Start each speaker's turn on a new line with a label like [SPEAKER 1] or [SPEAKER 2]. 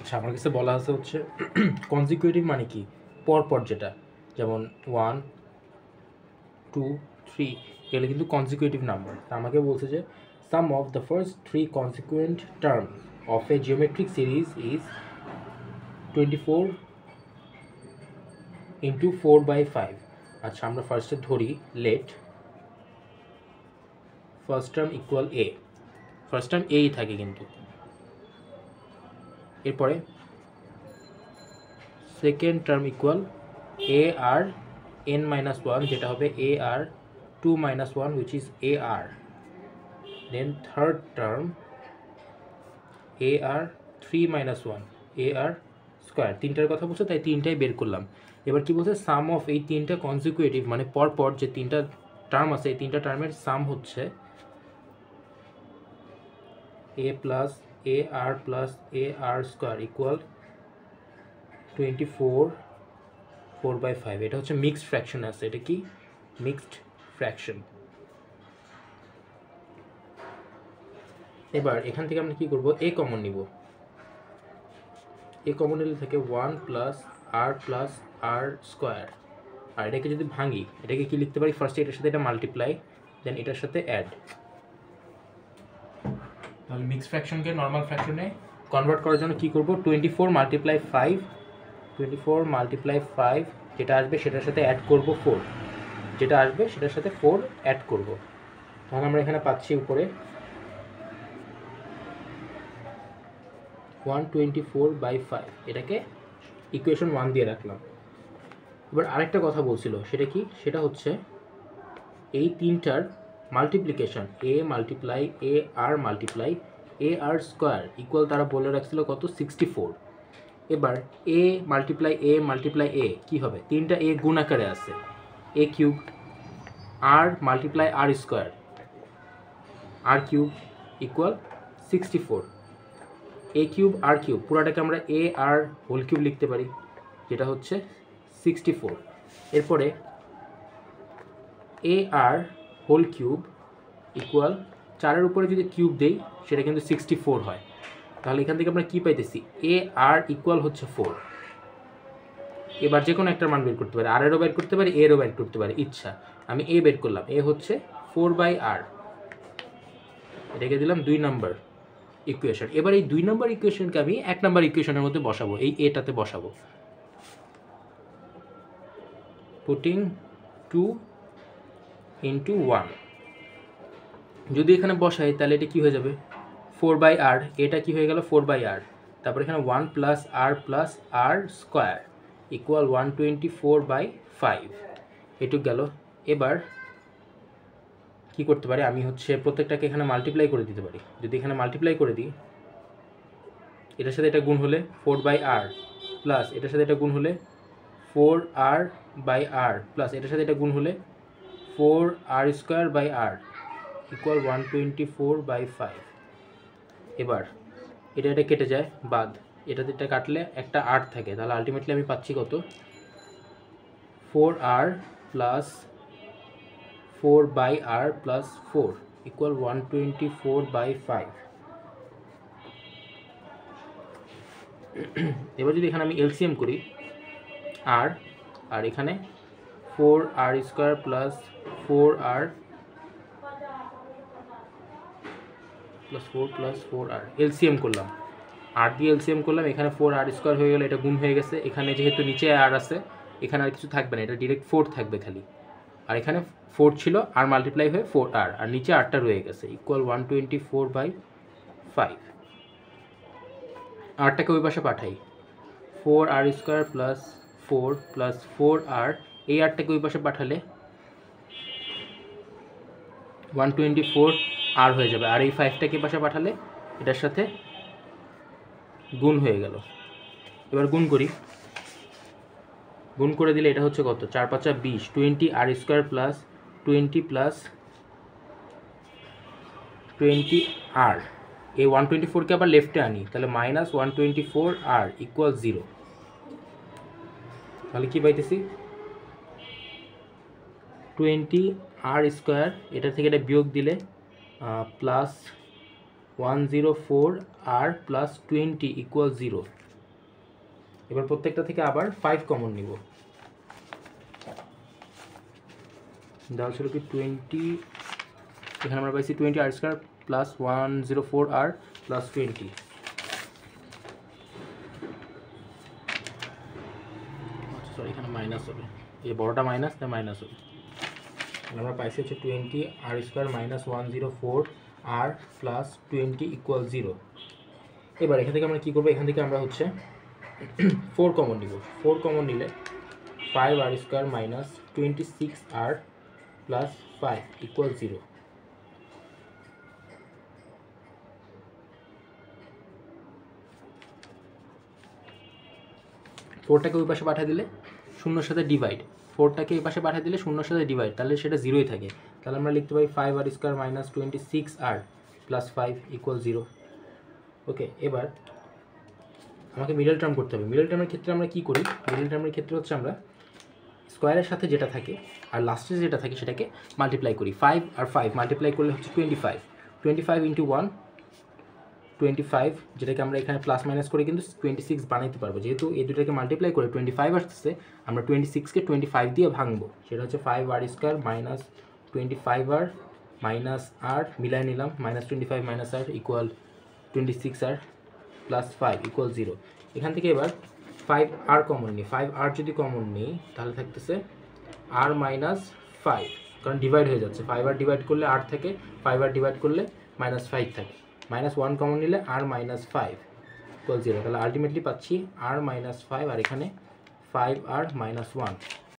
[SPEAKER 1] আচ্ছা, আমার কাছে বলা আছে হচ্ছে কনজিকিউটিভ মানে কি, পরপর যেটা, যেমন 1 2 3 এগুলো কিন্তু কনজিকিউটিভ নাম্বার। আমাকে বলছে যে sum of the first 3 consecutive term of a geometric series is 24 into 4/5। আচ্ছা, আমরা ফার্স্টে ধরি let first term equal a, first term এই থাকে কিন্তু, এরপরে second term equal a r n minus 1, যেটা হবে a r 2 minus 1 which is a r, then third term a r 3 minus 1 a R square. তিনটার কথা বলছে তাই তিনটাই বের করলাম। এবার কি বলছে, সাম অফ এই তিনটা কনজিকিউটিভ মানে পরপর যে তিনটা টার্ম আছে এই তিনটা টার্মের সাম হচ্ছে এ প্লাস এ আর প্লাস এ আর স্কোয়ার ইকুয়াল 24 4/5। এটা হচ্ছে মিক্সড ফ্র্যাকশন আছে, এটা কি মিক্সড ফ্র্যাকশন। এবার এখান থেকে আমরা কী করবো, এ কমন নিব। এ কমন নিলে থেকে 1 প্লাস আর স্কোয়ার। আর এটাকে যদি ভাঙি, এটাকে কি লিখতে পারি, ফার্স্টে এটার সাথে এটা মাল্টিপ্লাই, দেন এটার সাথে অ্যাড। তাহলে মিক্সড ফ্র্যাকশনকে নর্মাল ফ্র্যাকশনে কনভার্ট করার জন্য কী করবো, 24 মাল্টিপ্লাই 5 যেটা আসবে সেটার সাথে অ্যাড করব 4, যেটা আসবে সেটার সাথে 4 অ্যাড করব। তখন আমরা এখানে পাচ্ছি উপরে 124/5, এটাকে ইকুয়েশন 1 দিয়ে রাখলাম। এবার আরেকটা কথা বলছিল, সেটা কি, সেটা হচ্ছে এই তিনটার মাল্টিপ্লিকেশন এ মাল্টিপ্লাই এ আর স্কোয়ার ইকুয়াল তারা বলে রাখছিল কত, 64। এবার এ মাল্টিপ্লাই এ কী হবে, তিনটা এ গুণ আকারে আছে, এ কিউব, আর মাল্টিপ্লাই আর স্কোয়ার আর কিউব ইকুয়াল 64। এ কিউব আর কিউব পুরাটাকে আমরা এ আর হোল কিউব লিখতে পারি, যেটা হচ্ছে 64। এরপরে এ আর হোল কিউব ইকুয়াল 4-এর উপরে যদি কিউব দেই সেটা কিন্তু 64 হয়। তাহলে এখান থেকে আমরা কী পাইতেছি, এ আর ইকুয়াল হচ্ছে 4। এবার যে কোনো একটা মান বের করতে পারি, আরেরও বের করতে পারি, এরও বের করতে পারি, ইচ্ছা। আমি এ বের করলাম, এ হচ্ছে 4/r, এটাকে দিলাম 2 নম্বর ইকুয়েশন। এবার এই 2 নম্বর ইকুয়েশনকে আমি 1 নম্বর ইকুয়েশনের মধ্যে বসাবো, এই এটাতে বসাবো, পুটিং 2 into 1। যদি এখানে বসাই তাহলে এটা কী হয়ে যাবে, 4/r, এটা কি হয়ে গেল 4/r। তারপর এখানে 1 প্লাস আর স্কোয়ার ইকুয়াল 124/5, এটুক গেল। এবার কি করতে পারি, আমি হচ্ছে প্রত্যেকটাকে এখানে মাল্টিপ্লাই করে দিতে পারি। যদি এখানে মাল্টিপ্লাই করে দিই, এটার সাথে এটা গুণ হলে 4/r প্লাস এটার সাথে এটা গুণ হলে 4r/r প্লাস এটার সাথে এটা গুণ হলে 4r² ইকুয়াল 124/5। এবার এটা কেটে যায় বাদ, এটা কাটলে একটা আর থাকে, তাহলে আলটিমেটলি আমি পাচ্ছি কত, 4r plus 4/r plus 4 equal 124/5। এবার যদি এখানে আমি এলসিএম করি, আর এখানে 4r² plus 4r plus 4 plus 4r LCM করলাম, আর দিয়ে এলসিএম করলাম, এখানে 4r² হয়ে গেল, এটা গুণ হয়ে গেছে। এখানে যেহেতু নিচে আর আছে, এখানে আর কিছু থাকবে না, এটা ডিরেক্ট 4 থাকবে খালি। আর এখানে 4 ছিল, আর মাল্টিপ্লাই হয়ে 4r, আর নিচে আরটা রয়ে গেছে ইকুয়াল 124/5। আরটাকে ওই পাশে পাঠাই, 4r² প্লাস 4 প্লাস 4r, এই আরটাকে ওই পাশে পাঠালে 124r হয়ে যাবে, আর এই 5টাকে পাশে পাঠালে এটার সাথে গুণ হয়ে গেল। এবার গুণ করি, গুণ করে দিলে এটা হচ্ছে কত, 4 5 20, 20r² প্লাস 20 প্লাস 20r। এই 124কে আবার লেফটে আনি, তাহলে মাইনাস 124r ইকুয়াল 0। তাহলে কী পাইতেছি, 20r², এটা থেকে এটা বিয়োগ দিলে প্লাস 104r প্লাস 20 ইকুয়াল 0। এবার প্রত্যেকটা থেকে আবার 5 কমন নিব। দেওয়া ছিল কি 20, এখানে আমরা পাইছি 20 আর স্কোয়ার প্লাস 104 আর প্লাস 20। আচ্ছা সরি, এখানে মাইনাস হবে, এই বড়টা মাইনাস, তাই মাইনাস হবে। আমরা পাইছি হচ্ছে 20 আর স্কোয়ার মাইনাস 104 আর প্লাস 20 ইকুয়াল 0। এবার এখান থেকে আমরা কী করবো, এখান থেকে আমরা হচ্ছে 4 কমন নিব। 4 কমন নিলে 5 আর স্কোয়ার মাইনাস 26 আর প্লাস 5 ইকুয়াল 0। ফোরটাকে ওই পাশে পাঠিয়ে দিলে শূন্যর সাথে ডিভাইড, 4টাকে এই পাশে পাঠিয়ে দিলে শূন্যর সাথে ডিভাইড, তাহলে সেটা 0ই থাকে। তাহলে আমরা লিখতে পারি 5 আর স্কোয়ার মাইনাস 26 আর প্লাস 5 ইকুয়াল 0। ওকে, এবার আমাকে মিডল টার্ম করতে হবে। মিডল টার্মের ক্ষেত্রে আমরা কী করি, মিডল টার্মের ক্ষেত্রে হচ্ছে আমরা স্কোয়ারের সাথে যেটা থাকে আর লাস্টে যেটা থাকে সেটাকে মাল্টিপ্লাই করি। 5 আর 5 মাল্টিপ্লাই করলে হচ্ছে 25। 25 ইন্টু 1 25, যেটাকে আমরা এখানে প্লাস মাইনাস করে কিন্তু 26 বানাইতে পারবো। যেহেতু এই দুটাকে মাল্টিপ্লাই করে 25 আসতেছে, আমরা 26কে 25 দিয়ে ভাঙবো। সেটা হচ্ছে 5 আর স্কোয়ার মাইনাস 25 আর মাইনাস আর মিলাই নিলাম, মাইনাস 25 মাইনাস আর ইকুয়াল 26 আর প্লাস 5 ইকুয়াল 0। এখান থেকে এবার 5 আর কমন নিই। 5 আর যদি কমন নিই তাহলে থাকতেছে আর মাইনাস 5, কারণ ডিভাইড হয়ে যাচ্ছে। 5 আর ডিভাইড করলে আর থাকে, 5 আর ডিভাইড করলে মাইনাস 5 থাকে। মাইনাস 1 কমন নিলে আর মাইনাস 5 ইকুয়াল 0। তাহলে আলটিমেটলি পাচ্ছি আর মাইনাস 5 আর এখানে 5 আর মাইনাস 1।